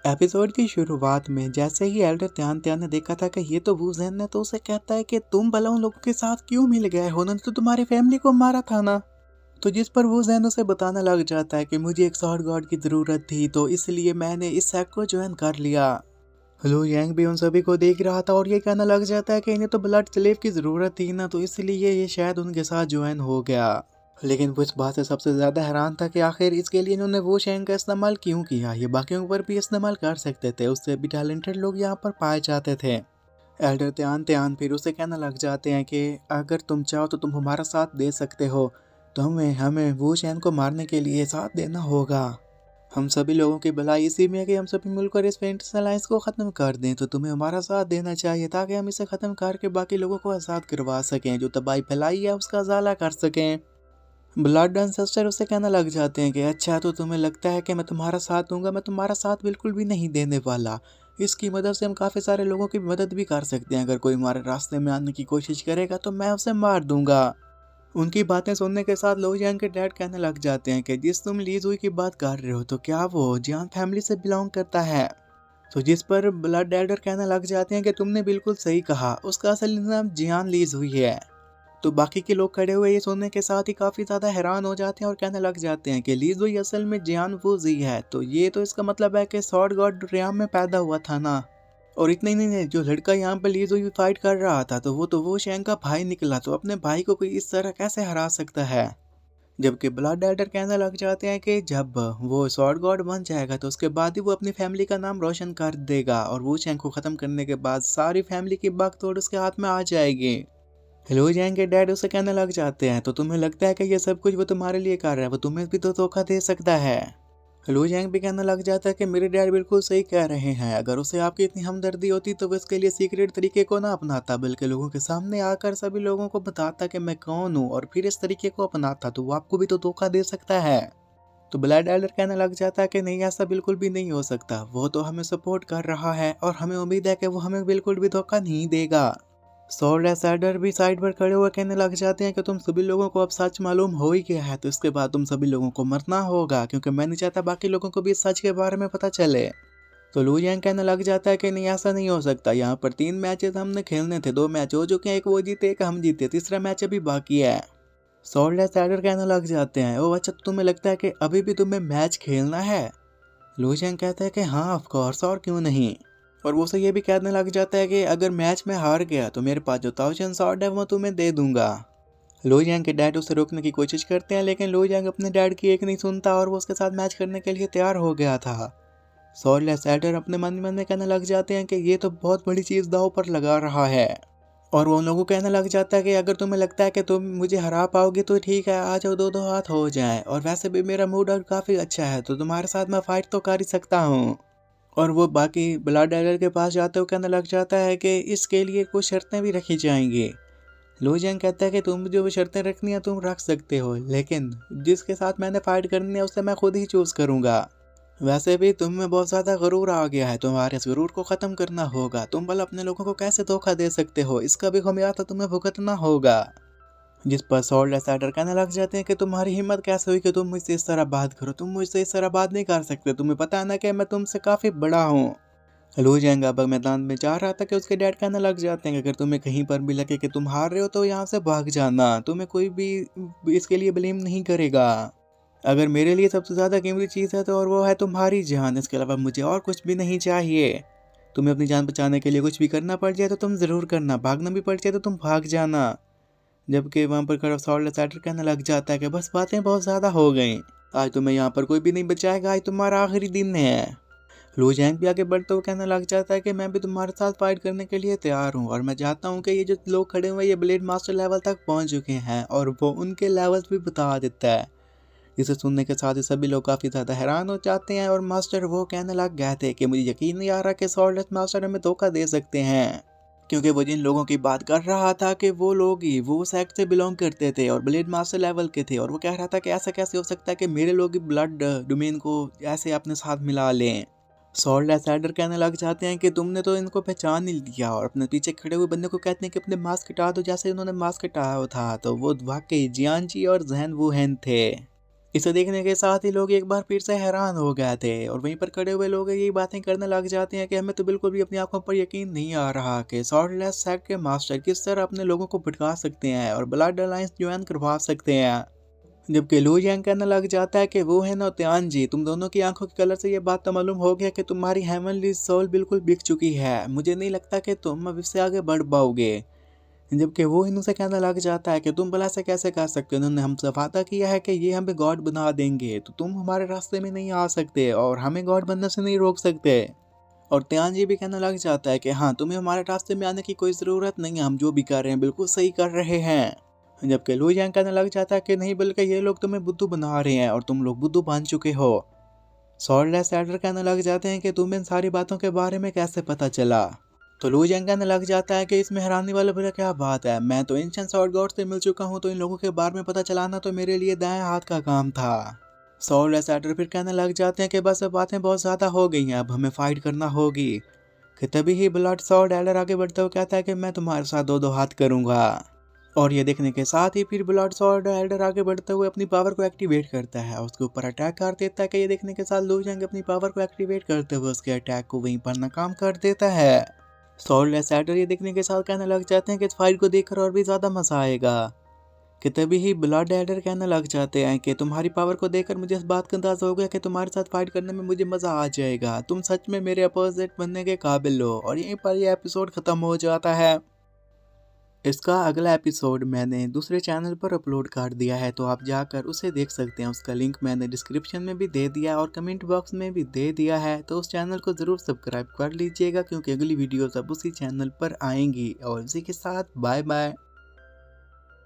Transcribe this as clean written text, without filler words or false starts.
Episode की शुरुआत में जैसे ही एल्डर त्यान त्यान ने देखा था कि ये तो वू ज़ेन है, तो उसे कहता है कि तुम भला उन लोगों के साथ क्यों मिल गए हो, उन्होंने तो तुम्हारी फैमिली को मारा था ना। तो जिस पर वू ज़ेन उसे बताने लग जाता है कि मुझे एक स्वॉर्ड गॉड की ज़रूरत थी, तो इसलिए मैंने इस सेक्ट को ज्वाइन कर लिया। लू यांग भी उन सभी को देख रहा था और ये कहने लग जाता है कि इन्हें तो ब्लड स्लेव की ज़रूरत थी ना, तो इसलिए ये शायद उनके साथ ज्वाइन हो गया। लेकिन वो इस बात से सबसे ज़्यादा हैरान था कि आखिर इसके लिए इन्होंने वो शेंग का इस्तेमाल क्यों किया। ये बाकियों पर भी इस्तेमाल कर सकते थे, उससे भी टैलेंटेड लोग यहाँ पर पाए जाते थे। एल्डर त्यान त्यान फिर उसे कहने लग जाते हैं कि अगर तुम चाहो तो तुम हमारा साथ दे सकते हो, तो हमें हमें वो शेन को मारने के लिए साथ देना होगा। हम सभी लोगों की भलाई इसी में है कि हम सभी मिलकर इस फेंटस अलायंस को ख़त्म कर दें, तो तुम्हें हमारा साथ देना चाहिए ताकि हम इसे ख़त्म करके बाकी लोगों को आज़ाद करवा सकें, जो तबाही फैलाई है उसका उजाला कर सकें। ब्लड एंसेस्टर उसे कहने लग जाते हैं कि अच्छा, तो तुम्हें लगता है कि मैं तुम्हारा साथ दूंगा। मैं तुम्हारा साथ बिल्कुल भी नहीं देने वाला। इसकी मदद से हम काफ़ी सारे लोगों की मदद भी कर सकते हैं। अगर कोई हमारे रास्ते में आने की कोशिश करेगा तो मैं उसे मार दूंगा। उनकी बातें सुनने के साथ लो यांग के डैड कहने लग जाते हैं कि जिस तुम ली जुई की बात कर रहे हो, तो क्या वो जियान फैमिली से बिलोंग करता है। तो जिस पर ब्लड एल्डर कहने लग जाते हैं कि तुमने बिल्कुल सही कहा, उसका असली नाम जियान ली जुई है। तो बाकी के लोग खड़े हुए ये सुनने के साथ ही काफ़ी ज़्यादा हैरान हो जाते हैं और कहने लग जाते हैं कि ली जुई असल में जियान वू जी है। तो ये तो इसका मतलब है कि स्वॉर्ड गॉड रियाम में पैदा हुआ था ना। और इतना ही नहीं, जो लड़का यहाँ पर ली जुई फाइट कर रहा था, तो वो शेंग का भाई निकला। तो अपने भाई को कोई इस तरह कैसे हरा सकता है। जबकि ब्लड एल्डर कहने लग जाते हैं कि जब वो स्वॉर्ड गॉड बन जाएगा तो उसके बाद ही वो अपनी फैमिली का नाम रोशन कर देगा, और वो शेंग को ख़त्म करने के बाद सारी फैमिली की बागडोर उसके हाथ में आ जाएगी। हेलो जैंग के डैड उसे कहने लग जाते हैं, तो तुम्हें लगता है कि ये सब कुछ वो तुम्हारे लिए कर रहा है, वो तुम्हें भी तो धोखा दे सकता है। हेलो जैंग भी कहने लग जाता है कि मेरे डैड बिल्कुल सही कह रहे हैं। अगर उसे आपकी इतनी हमदर्दी होती तो वो इसके लिए सीक्रेट तरीके को ना अपनाता, बल्कि लोगों के सामने आकर सभी लोगों को बताता कि मैं कौन हूँ और फिर इस तरीके को अपनाता, तो वो आपको भी तो धोखा दे सकता है। तो ब्लड एल्डर कहने लग जाता है कि नहीं, ऐसा बिल्कुल भी नहीं हो सकता। वो तो हमें सपोर्ट कर रहा है और हमें उम्मीद है कि वो हमें बिल्कुल भी धोखा नहीं देगा। सॉर्ड एसाइडर भी साइड पर खड़े हुए कहने लग जाते हैं कि तुम सभी लोगों को अब सच मालूम हो ही गया है, तो इसके बाद तुम सभी लोगों को मरना होगा, क्योंकि मैं नहीं चाहता बाकी लोगों को भी इस सच के बारे में पता चले। तो लू यांग कहने लग जाता है कि नहीं, ऐसा नहीं हो सकता। यहाँ पर 3 मैचेस हमने खेलने थे, 2 मैच हो चुके हैं, एक वो जीते एक हम जीते, तीसरा मैच अभी बाकी है। सॉर्ड एसाइडर कहने लग जाते हैं, ओ अच्छा, तो तुम्हें लगता है कि अभी भी तुम्हें मैच खेलना है। लू यांग कहता है कि हाँ ऑफ कोर्स, और क्यों नहीं। और वो उसे ये भी कहने लग जाता है कि अगर मैच में हार गया तो मेरे पास जो 1000 शॉट है वो तुम्हें दे दूंगा। लो यांग के डैड उसे रोकने की कोशिश करते हैं, लेकिन लो यांग अपने डैड की एक नहीं सुनता और वो उसके साथ मैच करने के लिए तैयार हो गया था। सॉर्ड सैडर अपने मन ही मन में कहने लग जाते हैं कि ये तो बहुत बड़ी चीज़ दाव पर लगा रहा है। और वो उन लोगों को कहने लग जाता है कि अगर तुम्हें लगता है कि तुम मुझे हरा पाओगे तो ठीक है, आ जाओ, 2-2 हाथ हो जाए। और वैसे भी मेरा मूड और काफ़ी अच्छा है, तो तुम्हारे साथ मैं फाइट तो कर ही सकता हूँ। और वो बाकी ब्लड एल्डर के पास जाते हुए कहने लग जाता है कि इसके लिए कुछ शर्तें भी रखी जाएंगी। लो जंग कहता है कि तुम जो भी शर्तें रखनी है तुम रख सकते हो, लेकिन जिसके साथ मैंने फाइट करनी है उसे मैं खुद ही चूज करूंगा। वैसे भी तुम में बहुत ज़्यादा गरूर आ गया है, तुम्हारे इस गरूर को ख़त्म करना होगा। तुम भला अपने लोगों को कैसे धोखा दे सकते हो, इसका भी खमियाजा तुम्हें भुगतना होगा। जिस पर सॉल्ड एसाइडर कहने लग जाते हैं कि तुम्हारी हिम्मत कैसे हुई कि तुम मुझसे इस तरह बात करो, तुम मुझसे इस तरह बात नहीं कर सकते, तुम्हें पता है ना कि मैं तुमसे काफ़ी बड़ा हूँ। लू जैंग अब मैदान में जा रहा था कि उसके डैड कहने लग जाते हैं कि अगर तुम्हें कहीं पर भी लगे कि तुम हार रहे हो तो यहाँ से भाग जाना, तुम्हें कोई भी इसके लिए ब्लेम नहीं करेगा। अगर मेरे लिए सबसे ज़्यादा कीमती चीज़ है तो और वो है तुम्हारी जान, इसके अलावा मुझे और कुछ भी नहीं चाहिए। तुम्हें अपनी जान बचाने के लिए कुछ भी करना पड़ जाए तो तुम ज़रूर करना, भागना भी पड़ जाए तो तुम भाग जाना। जबकि वहाँ पर खड़ा सॉल्ड एसाइडर कहने लग जाता है कि बस बातें बहुत ज़्यादा हो गई, आज तुम्हें यहाँ पर कोई भी नहीं बचाएगा, आज तुम्हारा आखिरी दिन है। लू जैंग भी आगे बढ़ते हुए कहने लग जाता है कि मैं भी तुम्हारे साथ फाइट करने के लिए तैयार हूँ, और मैं चाहता हूँ कि ये जो लोग खड़े हुए ये ब्लेड मास्टर लेवल तक पहुँच चुके हैं, और वो उनके लेवल्स भी बता देता है। इसे सुनने के साथ ही सभी लोग काफ़ी ज़्यादा हैरान हो जाते हैं, और मास्टर वो कहने लग गए थे कि मुझे यकीन नहीं आ रहा कि सॉल्ड मास्टर हमें धोखा दे सकते हैं, क्योंकि वो जिन लोगों की बात कर रहा था कि वो लोग ही वो सेक्ट से बिलोंग करते थे और ब्लेड मास्टर लेवल के थे, और वो कह रहा था कि ऐसा कैसे हो सकता है कि मेरे लोग ब्लड डोमेन को ऐसे अपने साथ मिला लें। सॉल्ड एसाइडर कहने लग जाते हैं कि तुमने तो इनको पहचान ही लिया, और अपने पीछे खड़े हुए बंदे को कहते हैं कि अपने मास्क हटा दो। जैसे उन्होंने मास्क हटाया था तो वो वाकई जियान जी और जहन वूहेन थे। इसे देखने के साथ ही लोग एक बार फिर से हैरान हो गए थे और वहीं पर खड़े हुए लोग ये बातें करने लग जाते हैं कि हमें तो बिल्कुल भी अपनी आंखों पर यकीन नहीं आ रहा कि स्वॉर्डलेस सेक्ट के मास्टर किस तरह अपने लोगों को भटका सकते हैं और ब्लड अलायंस ज्वाइन करवा सकते हैं। जबकि लू यांग कहने लग जाता है कि वो है नौतियान जी, तुम दोनों की आंखों के कलर से ये बात तो मालूम हो गया कि तुम्हारी हेवनली सोल बिल्कुल बिक चुकी है। मुझे नहीं लगता कि तुम अब इससे आगे बढ़ पाओगे। जबकि वो हिंदू से कहने लग जाता है कि तुम भला से कैसे कर सकते हो, उन्होंने हमसे वादा किया है कि ये हमें गॉड बना देंगे, तो तुम हमारे रास्ते में नहीं आ सकते और हमें गॉड बनने से नहीं रोक सकते। और त्यान जी भी कहने लग जाता है कि हाँ, तुम्हें हमारे रास्ते में आने की कोई ज़रूरत नहीं है, हम जो भी कर रहे हैं बिल्कुल सही कर रहे हैं। जबकि लू यांग कहने लग जाता है कि नहीं, बल्कि ये लोग तुम्हें बुद्धू बना रहे हैं और तुम लोग बुद्धू बन चुके हो। स्वॉर्डलेस एल्डर कहने लग जाते हैं कि तुम्हें इन सारी बातों के बारे में कैसे पता चला। तो लू यांग कहने लग जाता है कि इसमें हैरानी वाला भला क्या बात है, मैं तो एंशिएंट स्वॉर्ड गॉड से मिल चुका हूँ, तो इन लोगों के बारे में पता चलाना तो मेरे लिए दाएं हाथ का काम था। स्वॉर्डलेस एल्डर फिर कहने लग जाते हैं कि बस अब बातें बहुत ज़्यादा हो गई हैं, अब हमें फाइट करना होगी। कि तभी ही ब्लड स्वॉर्ड एल्डर आगे बढ़ते हुए कहता है कि मैं तुम्हारे साथ दो दो हाथ करूंगा। और ये देखने के साथ ही फिर ब्लड स्वॉर्ड एल्डर आगे बढ़ते हुए अपनी पावर को एक्टिवेट करता है, उसके ऊपर अटैक कर देता है। कि ये देखने के साथ लू यांग अपनी पावर को एक्टिवेट करते हुए उसके अटैक को वहीं पर नाकाम कर देता है। स्वॉर्डलेस एल्डर ये देखने के साथ कहने लग जाते हैं कि इस फाइट को देखकर और भी ज़्यादा मजा आएगा। कि तभी ही ब्लड एल्डर कहने लग जाते हैं कि तुम्हारी पावर को देखकर मुझे इस बात का अंदाजा हो गया कि तुम्हारे साथ फाइट करने में मुझे मज़ा आ जाएगा, तुम सच में मेरे अपोजिट बनने के काबिल हो। और यहीं पर यह एपिसोड ख़त्म हो जाता है। इसका अगला एपिसोड मैंने दूसरे चैनल पर अपलोड कर दिया है, तो आप जाकर उसे देख सकते हैं। उसका लिंक मैंने डिस्क्रिप्शन में भी दे दिया और कमेंट बॉक्स में भी दे दिया है, तो उस चैनल को ज़रूर सब्सक्राइब कर लीजिएगा क्योंकि अगली वीडियोस अब उसी चैनल पर आएंगी। और इसी के साथ बाय बाय।